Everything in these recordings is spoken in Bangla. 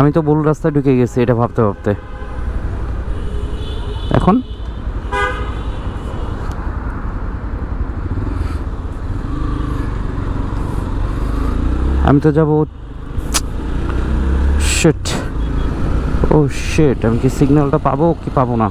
আমি তো ভুল রাস্তায় ঢুকে গেছি এটা ভাবতে ভাবতে। এখন আমি তো যাব শিট। ও শিট, আমি কি সিগন্যালটা পাবো কি পাবো না?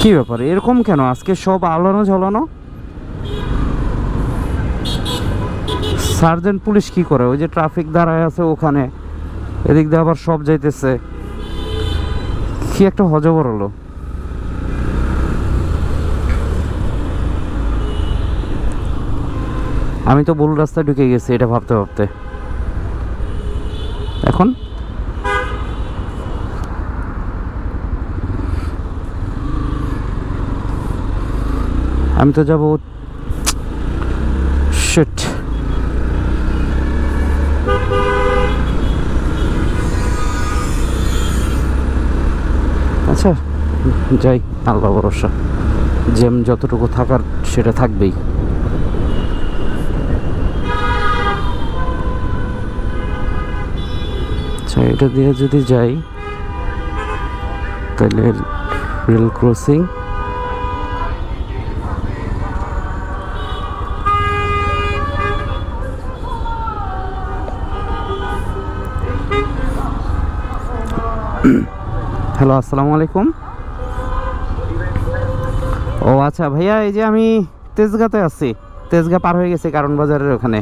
কি ব্যাপার, এরকম কেন আজকে সব আলোনো ঝলানো? সার্জেন্ট পুলিশ কি করে? ওই যে ট্রাফিক দাঁড়ায় আছে ওখানে, এদিক দিয়ে আবার সব যাইতেছে, কি একটা হজবর হলো। আমি তো ভুল রাস্তায় ঢুকে গেছি এটা ভাবতে ভাবতে। এখন আমি তো যাব শিট। আচ্ছা যাই, আল্লাহ ভরসা, জ্যাম যতটুকু থাকার সেটা থাকবেই। আচ্ছা এটা দিয়ে যদি যাই তাহলে রেল ক্রসিং, হ্যালো আসসালামু আলাইকুম। ও আচ্ছা ভাইয়া, এই যে আমি তেজগাঁতে আছি, তেজগাঁ পার হয়ে গেছি কারণ বাজারের ওখানে।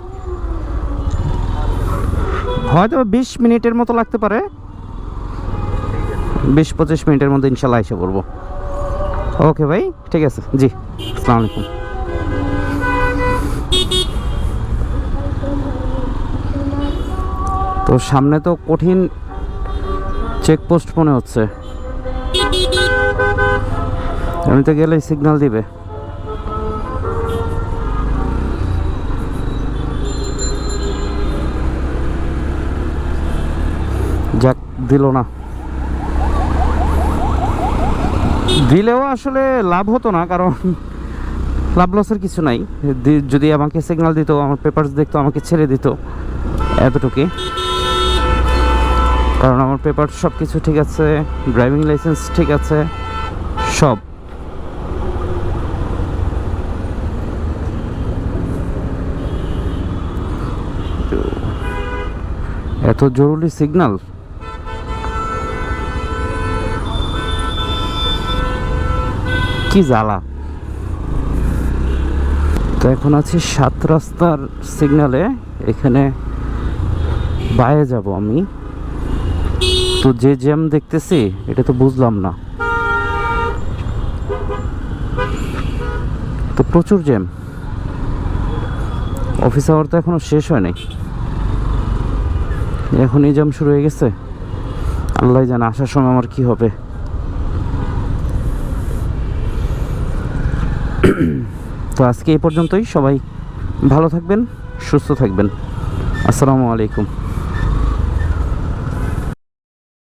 হয়তো 20 মিনিটের মতো লাগতে পারে, 20-25 মিনিটের মধ্যে ইনশাল্লাহ এসে পড়বো। ওকে ভাই, ঠিক আছে, জি আসসালামু আলাইকুম। তো সামনে তো কঠিন চেকপোস্ট মনে হচ্ছে, আমি তো গেলেই সিগন্যাল দিবে। যাক, দিল না। দিলেও আসলে লাভ হতো না, কারণ লাভ লসের কিছু নাই। যদি আমাকে সিগন্যাল দিত, আমার পেপারস দেখতো, আমাকে ছেড়ে দিত, এতটুকুই। কারণ আমার পেপার সব কিছু ঠিক আছে, ড্রাইভিং লাইসেন্স ঠিক আছে, সব। এত জরুরি সিগন্যাল, কি জ্বালা। তো এখন আছি 7 রাস্তার সিগন্যালে, এখানে বাইরে যাব আমি। তো যে জ্যাম দেখতেছি এটা তো বুঝলাম না, তো প্রচুর জ্যাম। অফিস আওয়ার তো এখনো শেষ হয় নাই, এখন এই জ্যাম শুরু হয়ে গেছে। আল্লাহ জানে আসার সময় আমার কি হবে। তো আজকে এই পর্যন্তই, সবাই ভালো থাকবেন, সুস্থ থাকবেন। আসসালামু আলাইকুম।